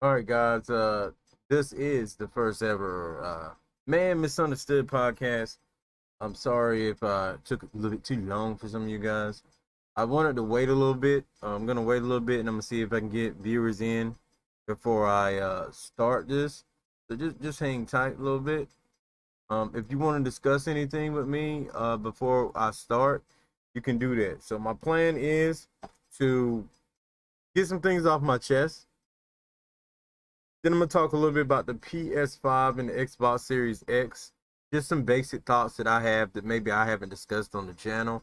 All right, guys. This is the first ever Man Misunderstood podcast. I'm sorry if I took a little bit too long for some of you guys. I wanted to wait a little bit. I'm gonna wait a little bit, and I'm gonna see if I can get viewers in before I start this. So just hang tight a little bit. If you want to discuss anything with me before I start, you can do that. So my plan is to get some things off my chest. Then I'm gonna talk a little bit about the PS5 and the Xbox Series X. Just some basic thoughts that I have that maybe I haven't discussed on the channel.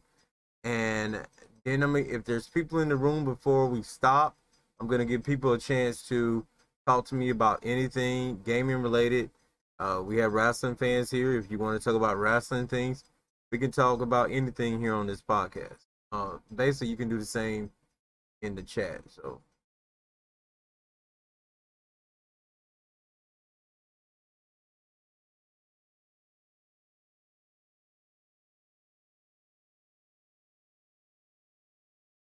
And then if there's people in the room before we stop, I'm gonna give people a chance to talk to me about anything gaming related. We have wrestling fans here. If you want to talk about wrestling things, we can talk about anything here on this podcast. Basically, you can do the same in the chat.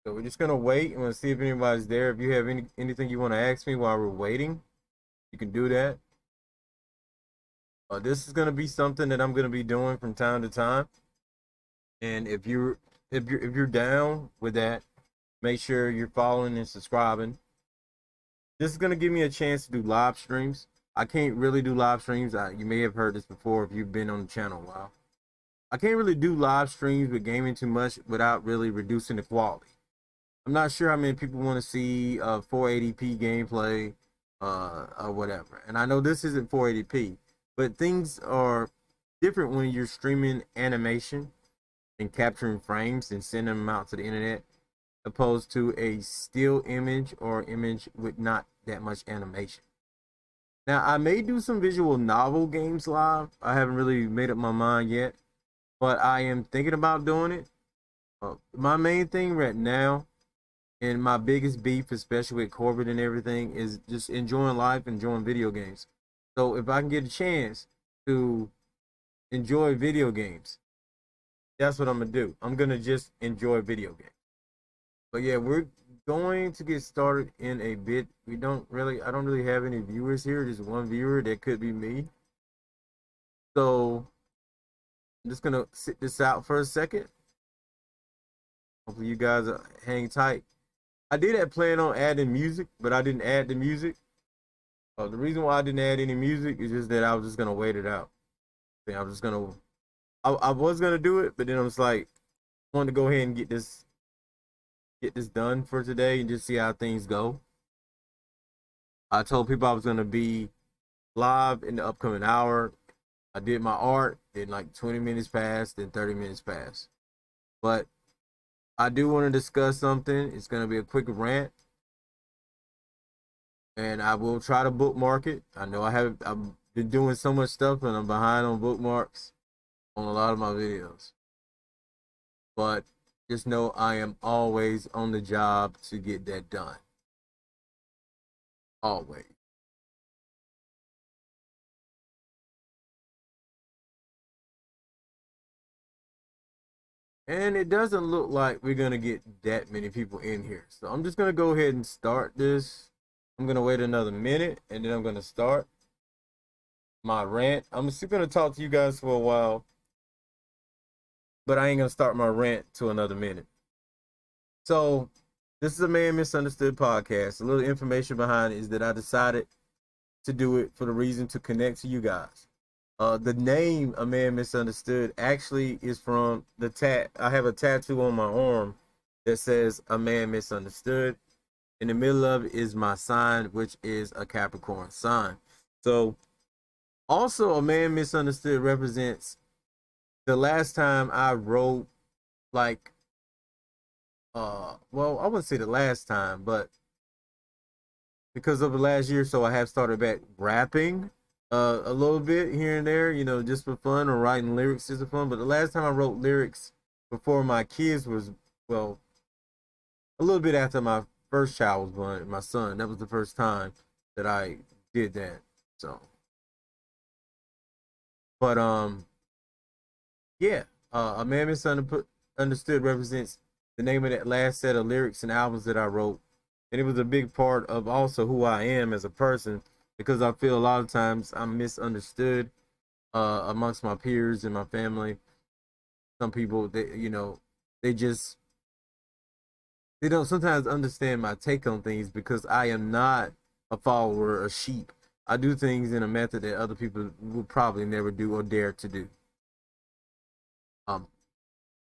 So we're just gonna wait and we'll see if anybody's there. If you have anything you want to ask me while we're waiting, you can do that. This is gonna be something that I'm gonna be doing from time to time. And if you're down with that, make sure you're following and subscribing. This is gonna give me a chance to do live streams. I can't really do live streams. You may have heard this before if you've been on the channel a while. I can't really do live streams with gaming too much without really reducing the quality. I'm not sure how many people want to see 480p gameplay or whatever. And I know this isn't 480p, but things are different when you're streaming animation and capturing frames and sending them out to the internet, opposed to a still image or image with not that much animation. Now, I may do some visual novel games live. I haven't really made up my mind yet, but I am thinking about doing it. My main thing right now, and my biggest beef, especially with Corbett and everything, is just enjoying life, enjoying video games. So if I can get a chance to enjoy video games, that's what I'm gonna do. I'm gonna just enjoy video games. But yeah, we're going to get started in a bit. I don't really have any viewers here. Just one viewer. That could be me. So I'm just gonna sit this out for a second. Hopefully you guys hang tight. I did have plan on adding music, but I didn't add the music. The reason why I didn't add any music is just that I was just gonna wait it out. I was just gonna, I was gonna do it, but then I was like, I wanted to go ahead and get this done for today and just see how things go. I told people I was gonna be live in the upcoming hour. I did my art, then like 20 minutes passed, then 30 minutes passed. But I do want to discuss something. It's gonna be a quick rant, and I will try to bookmark it. I know I've been doing so much stuff and I'm behind on bookmarks on a lot of my videos. But just know I am always on the job to get that done. Always. And it doesn't look like we're going to get that many people in here. So I'm just going to go ahead and start this. I'm going to wait another minute and then I'm going to start my rant. I'm still going to talk to you guys for a while, but I ain't going to start my rant till another minute. So this is a Man Misunderstood podcast. A little information behind it is that I decided to do it for the reason to connect to you guys. The name "A Man Misunderstood" actually is from the I have a tattoo on my arm that says "A Man Misunderstood." In the middle of it is my sign, which is a Capricorn sign. So, also, "A Man Misunderstood" represents the last time I wrote, like, well, I wouldn't say the last time, but because of the last year, so I have started back rapping a little bit here and there, just for fun, or writing lyrics just for fun. But the last time I wrote lyrics before my kids was, well, a little bit after my first child was born, my son. That was the first time that I did that. So, but yeah, "A Man Misunderstood" represents the name of that last set of lyrics and albums that I wrote and it was a big part of also who I am as a person, because I feel a lot of times I'm misunderstood amongst my peers and my family. Some people, they just they don't sometimes understand my take on things, because I am not a follower of sheep. I do things in a method that other people would probably never do or dare to do.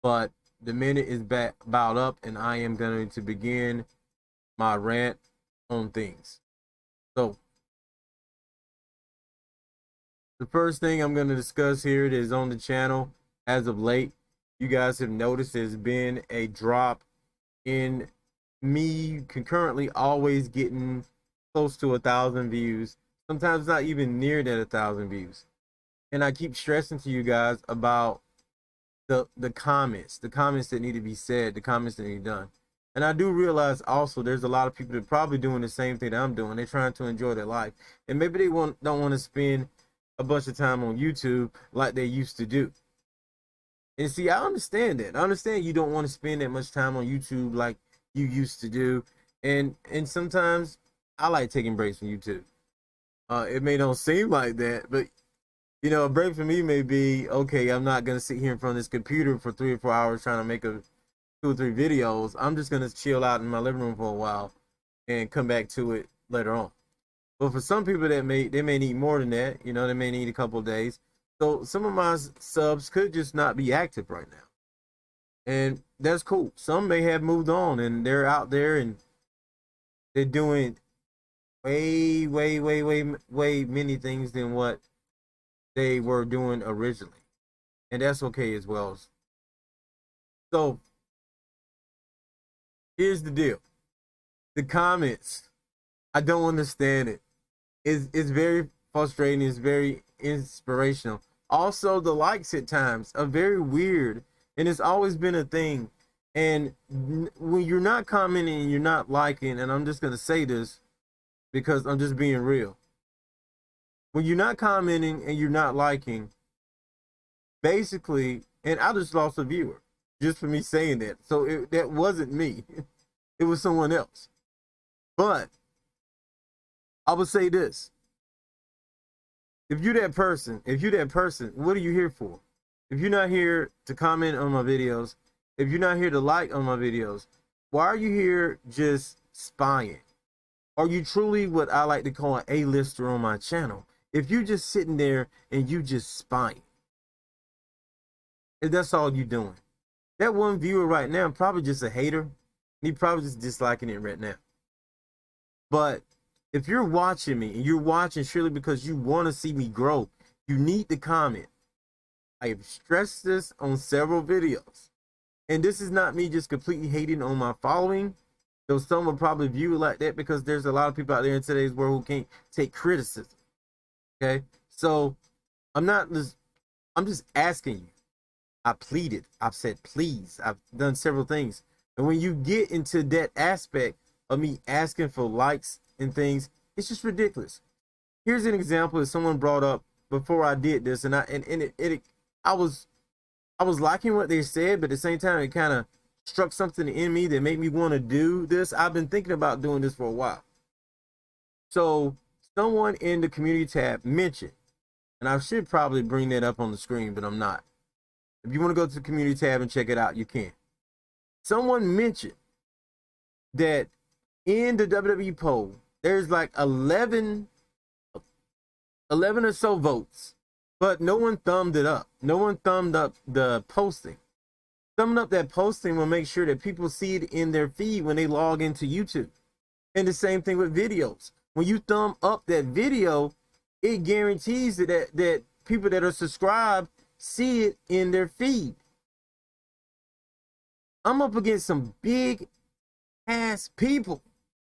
But the minute is about up, and I am going to begin my rant on things. So the first thing I'm going to discuss here is on the channel. As of late, you guys have noticed there's been a drop in me concurrently always getting close to 1,000 views, sometimes not even near that 1,000 views. And I keep stressing to you guys about the comments that need to be said, the comments that need to be done. And I do realize also there's a lot of people that are probably doing the same thing that I'm doing. They're trying to enjoy their life, and maybe they don't want to spend a bunch of time on YouTube like they used to do. And see, I understand that. I understand you don't want to spend that much time on YouTube like you used to do. And sometimes I like taking breaks from YouTube. It may not seem like that, but a break for me may be, okay, I'm not gonna sit here in front of this computer for 3 or 4 hours trying to make 2 or 3 videos. I'm just gonna chill out in my living room for a while and come back to it later on. But for some people, they may need more than that. They may need a couple of days. So some of my subs could just not be active right now, and that's cool. Some may have moved on and they're out there and they're doing way many things than what they were doing originally, and that's okay as well. So here's the deal: the comments, I don't understand it. It's very frustrating. It's very inspirational. Also, the likes at times are very weird, and it's always been a thing. And when you're not commenting and you're not liking, and I'm just gonna say this because I'm just being real, when you're not commenting and you're not liking, basically, and I just lost a viewer just for me saying that. So that wasn't me. It was someone else. But I would say this: if you're that person, what are you here for? If you're not here to comment on my videos, if you're not here to like on my videos, why are you here just spying? Are you truly what I like to call an A-lister on my channel? If you're just sitting there and you just spying, if that's all you're doing, that one viewer right now probably just a hater. He probably just disliking it right now. But if you're watching me and you're watching surely because you want to see me grow, you need to comment. I have stressed this on several videos. And this is not me just completely hating on my following, though some will probably view it like that because there's a lot of people out there in today's world who can't take criticism. Okay? So I'm just asking you. I pleaded. I've said please. I've done several things. And when you get into that aspect of me asking for likes and things, it's just ridiculous. Here's an example that someone brought up before I did this, and I was liking what they said, but at the same time it kind of struck something in me that made me want to do this. I've been thinking about doing this for a while. So someone in the community tab mentioned, and I should probably bring that up on the screen, but I'm not. If you want to go to the community tab and check it out, you can. Someone mentioned that in the WWE poll, there's like 11 or so votes, but no one thumbed it up. No one thumbed up the posting. Thumbing up that posting will make sure that people see it in their feed when they log into YouTube. And the same thing with videos. When you thumb up that video, it guarantees that people that are subscribed see it in their feed. I'm up against some big ass people.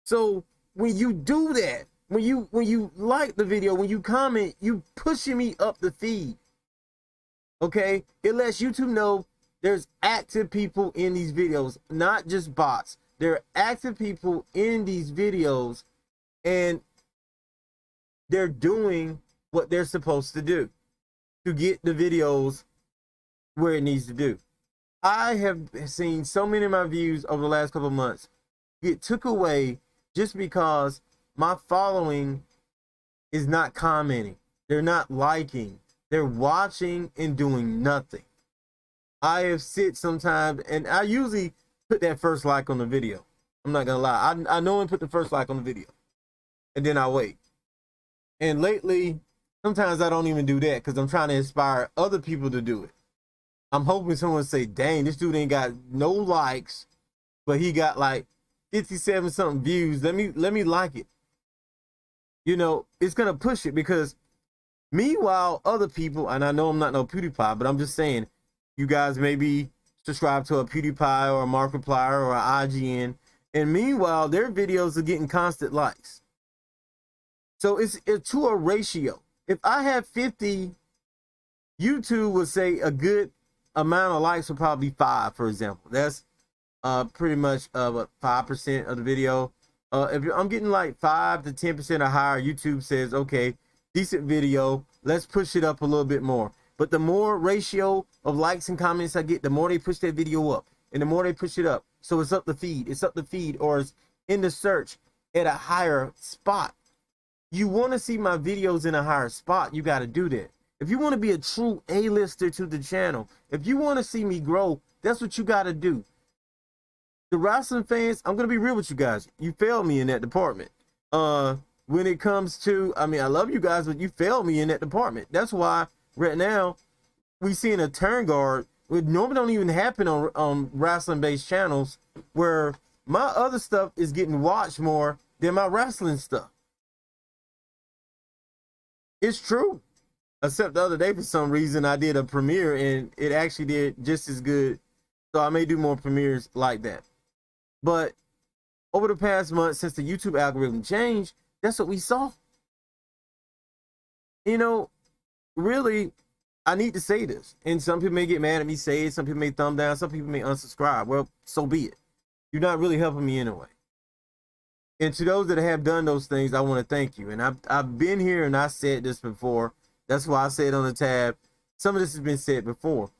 So when you do that, when you like the video, when you comment, you pushing me up the feed. Okay? It lets YouTube know there's active people in these videos, not just bots. There are active people in these videos, and they're doing what they're supposed to do to get the videos where it needs to do. I have seen so many of my views over the last couple of months get took away just because my following is not commenting. They're not liking. They're watching and doing nothing. I have sit sometimes, and I usually put that first like on the video. I'm not gonna lie. I know and put the first like on the video, and then I wait. And lately, sometimes I don't even do that because I'm trying to inspire other people to do it. I'm hoping someone say, dang, this dude ain't got no likes, but he got like 57 something views. Let me like it. You know, it's gonna push it, because meanwhile, other people, and I know I'm not no PewDiePie, but I'm just saying, you guys may be subscribed to a PewDiePie or a Markiplier or an IGN, and meanwhile, their videos are getting constant likes. So it's to a ratio. If I have 50, YouTube would say a good amount of likes would probably be 5, for example. That's pretty much 5% of the video. If I'm getting like 5 to 10% or higher, YouTube says, okay, decent video, let's push it up a little bit more. But the more ratio of likes and comments I get, the more they push that video up, and the more they push it up. So it's up the feed, or it's in the search at a higher spot. You want to see my videos in a higher spot, you got to do that. If you want to be a true A-lister to the channel, if you want to see me grow, that's what you got to do. The wrestling fans, I'm going to be real with you guys. You failed me in that department. When it comes to, I mean, I love you guys, but you failed me in that department. That's why right now we seeing a turn guard, which normally don't even happen on wrestling-based channels, where my other stuff is getting watched more than my wrestling stuff. It's true. Except the other day, for some reason, I did a premiere and it actually did just as good. So I may do more premieres like that. But over the past month, since the YouTube algorithm changed, that's what we saw. You know, really, I need to say this. And some people may get mad at me say it. Some people may thumb down. Some people may unsubscribe. Well, so be it. You're not really helping me anyway. And to those that have done those things, I want to thank you. And I've been here and I said this before. That's why I said on the tab, some of this has been said before.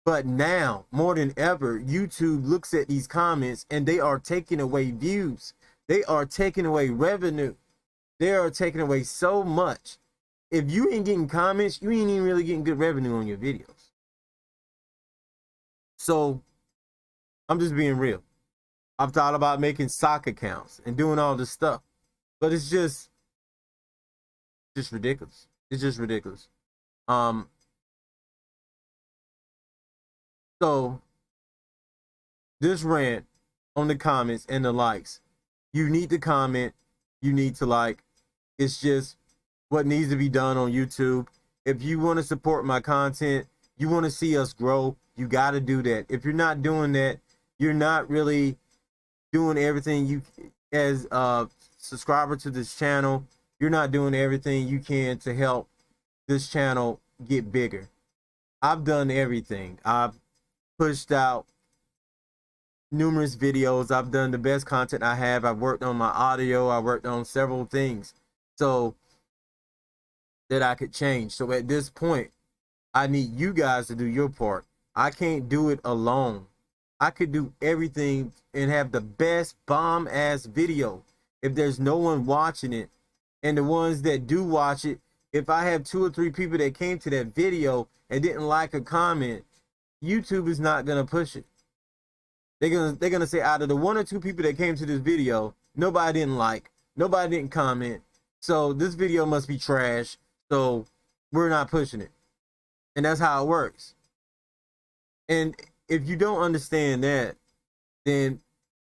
But now, more than ever, YouTube looks at these comments and they are taking away views. They are taking away revenue. They are taking away so much. If you ain't getting comments, you ain't even really getting good revenue on your videos. So, I'm just being real. I've thought about making sock accounts and doing all this stuff. But it's just ridiculous. It's just ridiculous. So this rant on the comments and the likes, you need to comment, you need to like. It's just what needs to be done on YouTube. If you want to support my content, you want to see us grow, you got to do that. If you're not doing that, you're not really doing everything you, as a subscriber to this channel, you're not doing everything you can to help this channel get bigger. I've done everything. I've pushed out numerous videos. I've done the best content I have. I've worked on my audio. I worked on several things so that I could change. So at this point, I need you guys to do your part. I can't do it alone. I could do everything and have the best bomb ass video if there's no one watching it. And the ones that do watch it, if I have 2 or 3 people that came to that video and didn't like a comment, YouTube is not gonna push it. They're gonna say, out of the 1 or 2 people that came to this video, nobody didn't like, nobody didn't comment, so this video must be trash, so we're not pushing it. And that's how it works. And if you don't understand that, then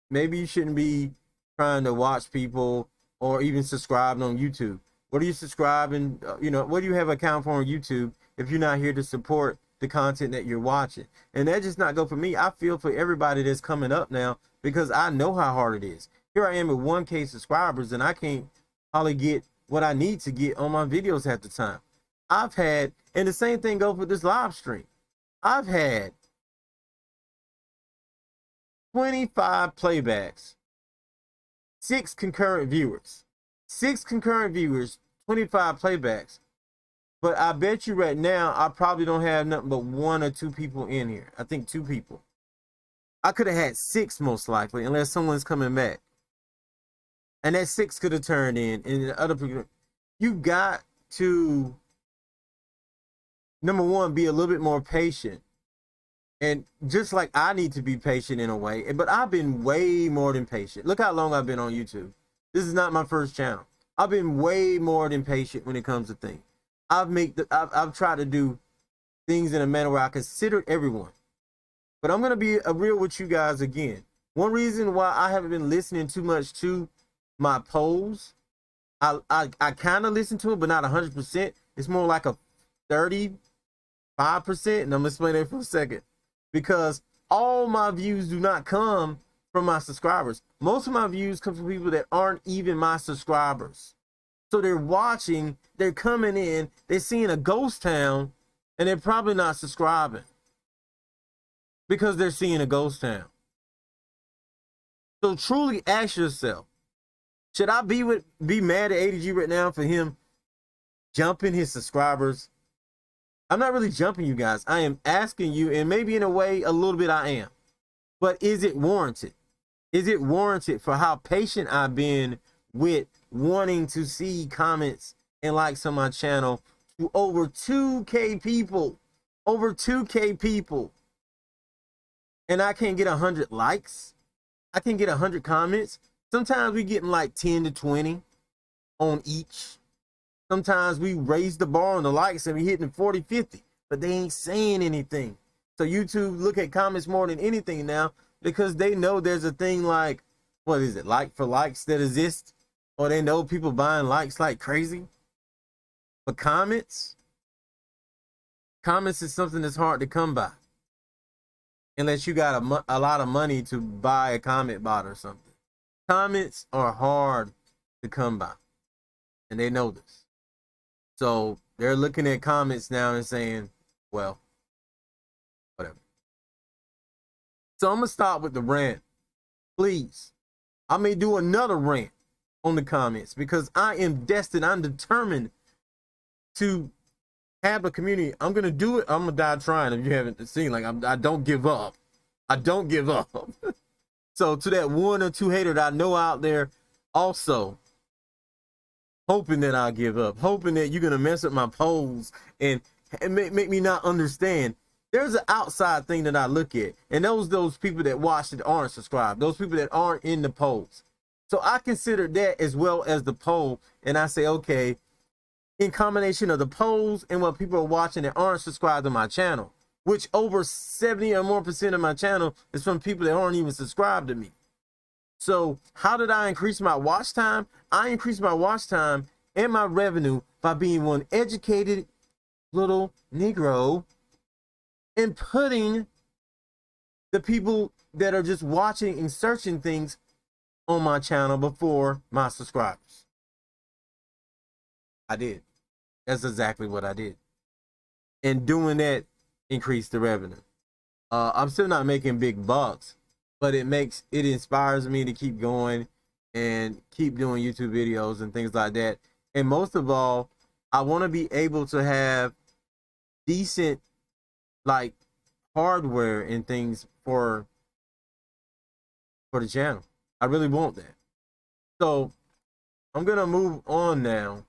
maybe you shouldn't be trying to watch people or even subscribe on YouTube. What are you subscribing? You know, what do you have an account for on YouTube if you're not here to support the content that you're watching? And that just not go for me. I feel for everybody that's coming up now, because I know how hard it is. Here I am at 1K subscribers and I can't hardly get what I need to get on my videos at the time. I've had, and the same thing goes with this live stream. I've had 25 playbacks, 6 concurrent viewers, 25 playbacks. But I bet you right now, I probably don't have nothing but 1 or 2 people in here. I think 2 people. I could have had 6 most likely, unless someone's coming back. and that 6 could have turned in, and the other people. You got to, number one, be a little bit more patient. And just like I need to be patient in a way, but I've been way more than patient. Look how long I've been on YouTube. This is not my first channel. I've been way more than patient when it comes to things. I've tried to do things in a manner where I considered everyone. But I'm gonna be real with you guys again. One reason why I haven't been listening too much to my polls, I kind of listen to it, but not 100%. It's more like a 35%, and I'm gonna explain that for a second. Because all my views do not come from my subscribers. Most of my views come from people that aren't even my subscribers. So they're watching, they're coming in, they're seeing a ghost town, and they're probably not subscribing because they're seeing a ghost town. So truly ask yourself, should I be mad at AntDaGamer right now for him jumping his subscribers? I'm not really jumping you guys. I am asking you, and maybe in a way, a little bit I am. But is it warranted? Is it warranted for how patient I've been with wanting to see comments and likes on my channel to over 2K people? Over 2K people. And I can't get 100 likes. I can get 100 comments. Sometimes we getting like 10 to 20 on each. Sometimes we raise the bar on the likes and we hitting 40, 50, but they ain't saying anything. So YouTube look at comments more than anything now because they know there's a thing like, what is it, like for likes that exist? Or they know people buying likes like crazy. But comments is something that's hard to come by. Unless you got a lot of money to buy a comment bot or something. Comments are hard to come by. And they know this. So they're looking at comments now and saying, well, whatever. So I'm going to stop with the rant. Please. I may do another rant on the comments because I am destined, I'm determined to have a community. I'm going to do it. I'm going to die trying. If you haven't seen, like, I don't give up. I don't give up. So to that 1 or 2 hater that I know out there also, hoping that I'll give up, hoping that you're going to mess up my polls and make me not understand. There's an outside thing that I look at, and those people that watch that aren't subscribed, those people that aren't in the polls. So I consider that as well as the poll, and I say, okay, in combination of the polls and what people are watching that aren't subscribed to my channel, which over 70 or more % of my channel is from people that aren't even subscribed to me. So how did I increase my watch time? I increased my watch time and my revenue by being one educated little Negro and putting the people that are just watching and searching things on my channel before my subscribers. I did. That's exactly what I did. And doing that increased the revenue. I'm still not making big bucks, but it inspires me to keep going and keep doing YouTube videos and things like that. And most of all, I want to be able to have decent like hardware and things for the channel. I really want that. So I'm gonna move on now,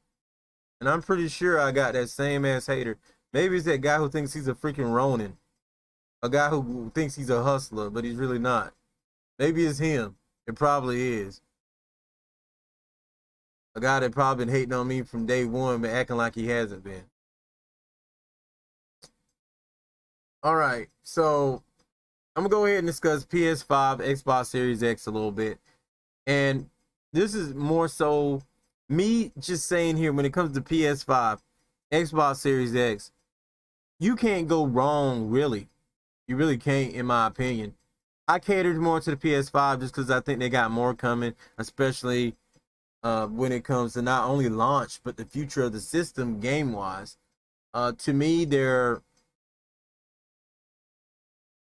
and I'm pretty sure I got that same ass hater. Maybe it's that guy who thinks he's a freaking Ronin, a guy who thinks he's a hustler, but he's really not. Maybe it's him. It probably is. A guy that probably been hating on me from day one, but acting like he hasn't been. All right, so I'm gonna go ahead and discuss PS5, Xbox Series X a little bit. And this is more so me just saying here, when it comes to PS5, Xbox Series X, you can't go wrong, really. You really can't, in my opinion. I catered more to the PS5 just because I think they got more coming, especially when it comes to not only launch, but the future of the system game-wise. To me, their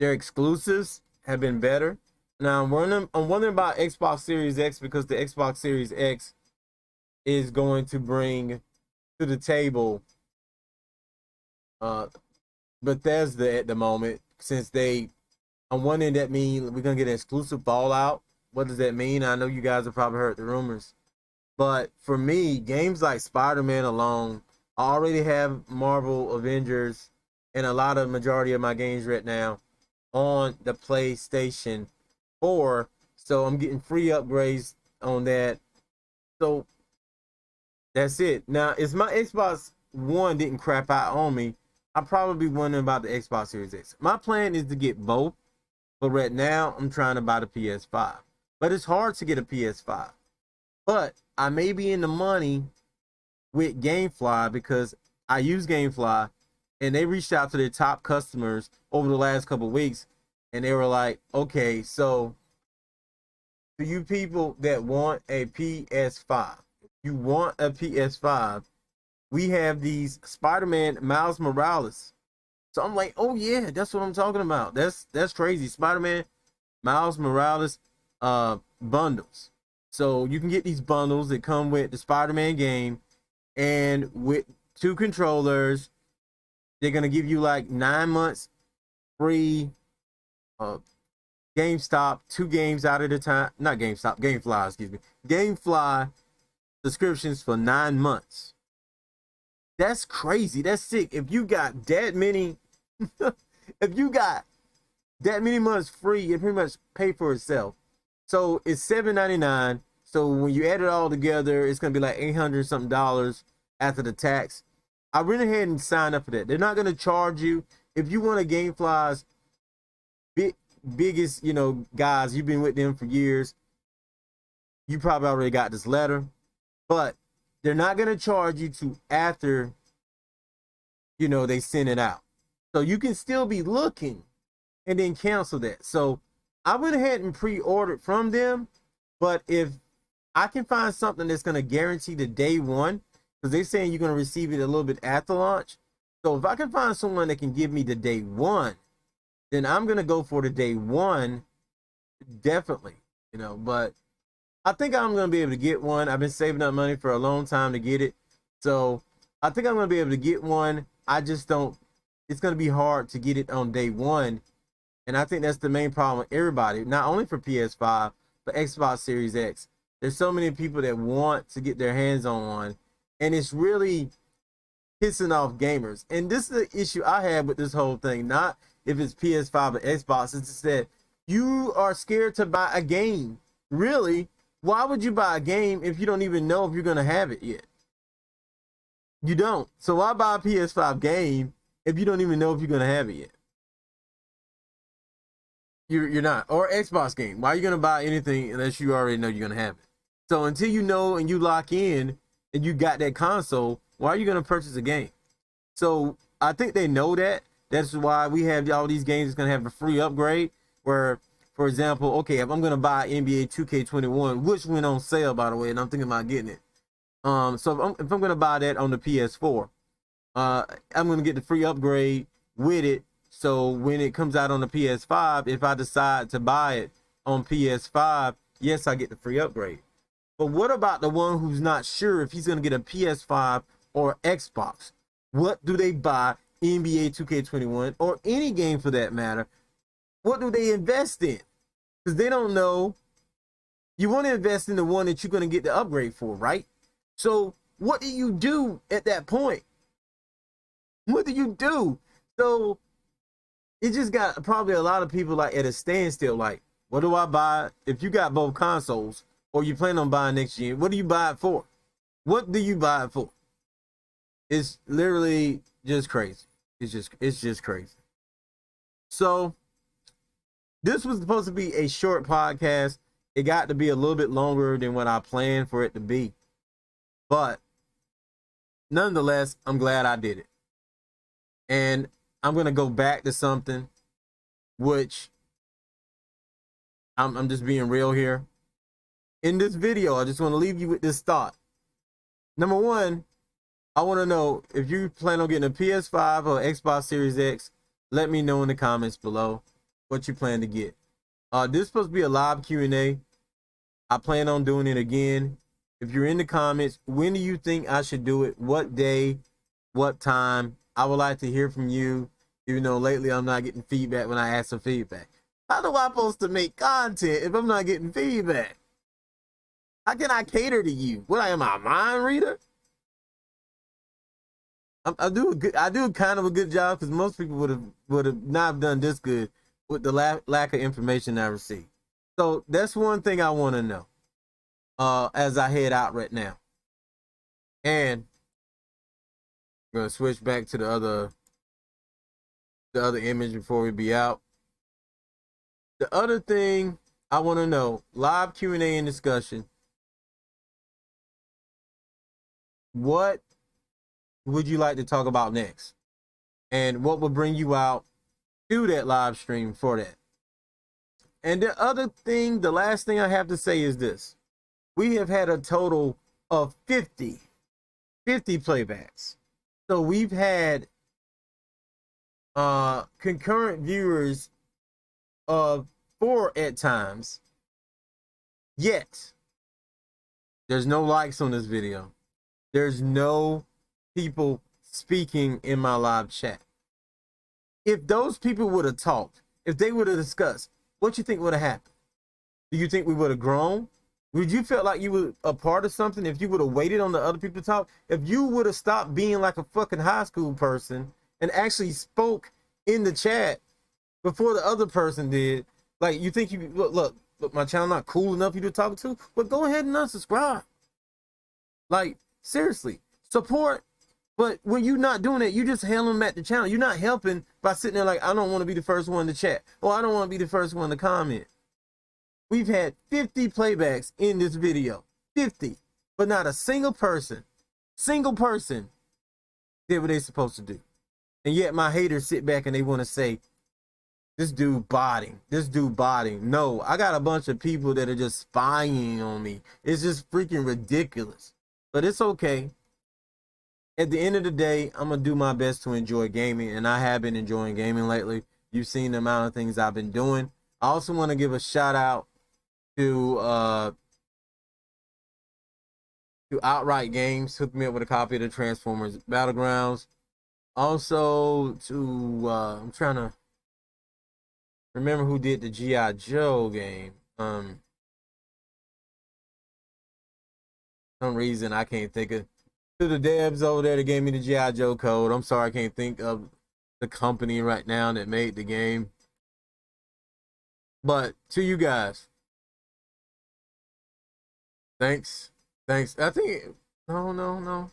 exclusives have been better. Now I'm wondering about Xbox Series X, because the Xbox Series X is going to bring to the table Bethesda at the moment, since I'm wondering that means we're gonna get an exclusive Fallout what does that mean? I know you guys have probably heard the rumors, but for me, games like Spider-Man alone, I already have Marvel Avengers and a lot of majority of my games right now on the PlayStation 4. So I'm getting free upgrades on that. So that's it. Now, if my Xbox One didn't crap out on me, I'd probably be wondering about the Xbox Series X. My plan is to get both, but right now I'm trying to buy the PS5. But it's hard to get a PS5. But I may be in the money with GameFly because I use GameFly, and they reached out to their top customers over the last couple of weeks, and they were like, okay, so for you people that want a PS5, if you want a PS5, we have these Spider-Man Miles Morales. So I'm like, oh yeah, that's what I'm talking about. That's crazy. Spider-Man Miles Morales bundles. So you can get these bundles that come with the Spider-Man game and with 2 controllers. They're gonna give you like 9 months free GameStop, 2 games out at a time. Not GameStop, GameFly, excuse me. GameFly subscriptions for 9 months. That's crazy. That's sick. If you got that many, if you got that many months free, it pretty much pay for itself. So it's $7.99. So when you add it all together, it's gonna be like $800 something after the tax. I went ahead and signed up for that. They're not gonna charge you if you want a GameFly's biggest, guys. You've been with them for years. You probably already got this letter, but they're not gonna charge you to after, they send it out. So you can still be looking and then cancel that. So I went ahead and pre-ordered from them, but if I can find something that's gonna guarantee the day one, because they're saying you're gonna receive it a little bit after launch. So if I can find someone that can give me the day one, then I'm gonna go for the day one, definitely. But I think I'm gonna be able to get one. I've been saving up money for a long time to get it, so I think I'm gonna be able to get one. I just don't. It's gonna be hard to get it on day one, and I think that's the main problem with everybody. Not only for PS5, but Xbox Series X. There's so many people that want to get their hands on one, and it's really pissing off gamers. And this is the issue I have with this whole thing. Not if it's PS5 or Xbox. It's just that you are scared to buy a game. Really? Why would you buy a game if you don't even know if you're going to have it yet? You don't. So why buy a PS5 game if you don't even know if you're going to have it yet? You're not. Or Xbox game. Why are you going to buy anything unless you already know you're going to have it? So until you know and you lock in and you got that console, why are you going to purchase a game? So I think they know that. That's why we have all these games that's going to have a free upgrade where, for example, okay, if I'm going to buy NBA 2K21, which went on sale, by the way, and I'm thinking about getting it. So if I'm going to buy that on the PS4, I'm going to get the free upgrade with it. So when it comes out on the PS5, if I decide to buy it on PS5, yes, I get the free upgrade. But what about the one who's not sure if he's going to get a PS5 or Xbox? What do they buy? NBA 2K21 or any game for that matter? What do they invest in? Because they don't know. You want to invest in the one that you're going to get the upgrade for, right? So what do you do at that point? What do you do? So it just got probably a lot of people like at a standstill. Like, what do I buy? If you got both consoles or you plan on buying next gen, what do you buy it for? What do you buy it for? It's literally just crazy. It's just crazy. So this was supposed to be a short podcast. It got to be a little bit longer than what I planned for it to be. But nonetheless, I'm glad I did it. And I'm going to go back to something which I'm just being real here. In this video, I just want to leave you with this thought. Number one, I want to know if you plan on getting a PS5 or Xbox Series X. Let me know in the comments below what you plan to get. This is supposed to be a live Q&A. I plan on doing it again. If you're in the comments, when do you think I should do it? What day? What time? I would like to hear from you. Even though lately I'm not getting feedback when I ask for feedback. How do I supposed to make content if I'm not getting feedback? How can I cater to you? What, I am a mind reader? I do kind of a good job, because most people would have not done this good with the lack of information I received. So that's one thing I want to know as I head out right now. And I'm gonna switch back to the other image before we be out. The other thing I want to know, live Q&A and discussion. What would you like to talk about next? And what will bring you out to that live stream for that? And the other thing, the last thing I have to say is this. We have had a total of 50 playbacks. So we've had concurrent viewers of 4 at times. Yet there's no likes on this video. There's no people speaking in my live chat. If those people would have talked, if they would have discussed, what you think would have happened? Do you think we would have grown? Would you feel like you were a part of something if you would have waited on the other people to talk? If you would have stopped being like a fucking high school person and actually spoke in the chat before the other person did, like, you think you look, my channel not cool enough for you to talk to? But go ahead and unsubscribe. Like, seriously, support. But when you're not doing it, you just handling them at the channel. You're not helping by sitting there like, I don't want to be the first one to chat, or I don't want to be the first one to comment. We've had 50 playbacks in this video, 50, but not a single person did what they're supposed to do. And yet my haters sit back and they want to say, this dude botting. No, I got a bunch of people that are just spying on me. It's just freaking ridiculous. But it's okay. At the end of the day, I'm going to do my best to enjoy gaming, and I have been enjoying gaming lately. You've seen the amount of things I've been doing. I also want to give a shout out to Outright Games. Hooked me up with a copy of the Transformers Battlegrounds. Also to, I'm trying to remember who did the G.I. Joe game. Some reason I can't think of. To the devs over there that gave me the G.I. Joe code. I'm sorry, I can't think of the company right now that made the game. But to you guys, thanks. I think no.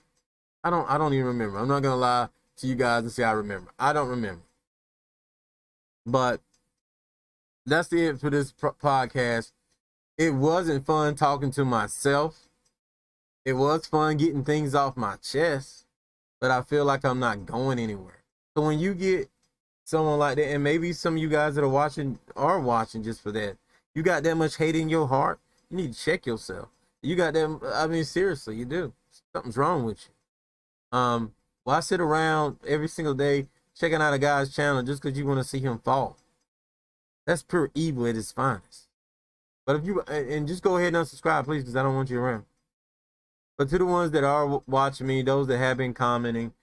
I don't even remember. I'm not gonna lie to you guys and say I remember. I don't remember. But that's it for this podcast. It wasn't fun talking to myself. It was fun getting things off my chest, but I feel like I'm not going anywhere. So when you get someone like that, and maybe some of you guys that are watching just for that, you got that much hate in your heart, you need to check yourself. You got that, I mean, seriously, you do. Something's wrong with you. Well, I sit around every single day checking out a guy's channel just because you want to see him fall. That's pure evil at its finest. But if you, and just go ahead and unsubscribe, please, because I don't want you around. But to the ones that are watching me, those that have been commenting,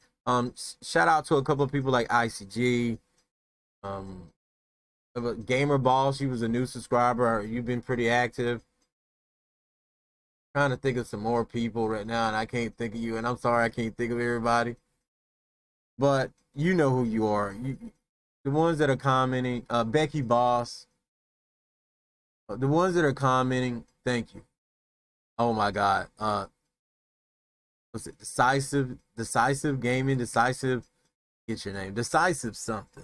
shout out to a couple of people like ICG, Gamer Boss. She was a new subscriber. You've been pretty active. Trying to think of some more people right now, and I can't think of you. And I'm sorry, I can't think of everybody. But you know who you are. The ones that are commenting, Becky Boss. The ones that are commenting, thank you. Oh my God. What's it? Decisive Gaming, Decisive. Get your name. Decisive something.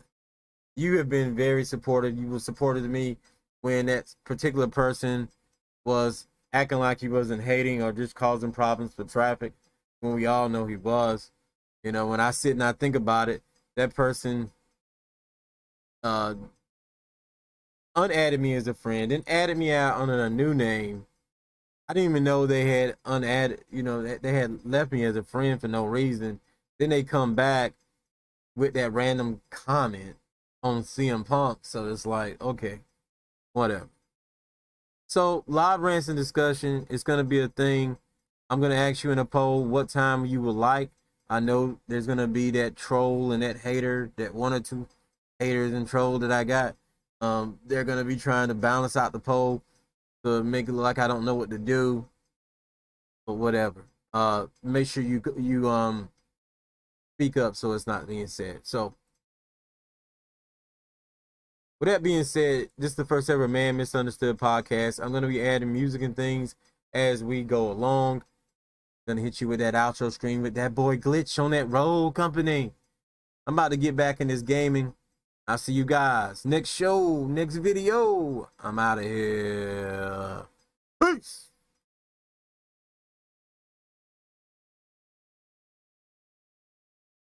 You have been very supportive. You were supportive to me when that particular person was acting like he wasn't hating or just causing problems for traffic, when we all know he was. You know, when I sit and I think about it, that person unadded me as a friend and added me out under a new name. I didn't even know they had unadded, you know, they had left me as a friend for no reason. Then they come back with that random comment on CM Punk. So it's like, okay, whatever. So live rants and discussion is going to be a thing. I'm going to ask you in a poll what time you would like. I know there's going to be that troll and that hater, that one or two haters and troll that I got. They're gonna be trying to balance out the poll to make it look like I don't know what to do, but whatever. Make sure you speak up so it's not being said. So with that being said, this is the first ever Man Misunderstood podcast. I'm gonna be adding music and things as we go along. Gonna hit you with that outro screen with that boy Glitch on that road company. I'm about to get back in this gaming. I'll see you guys next show, next video. I'm out of here. Peace.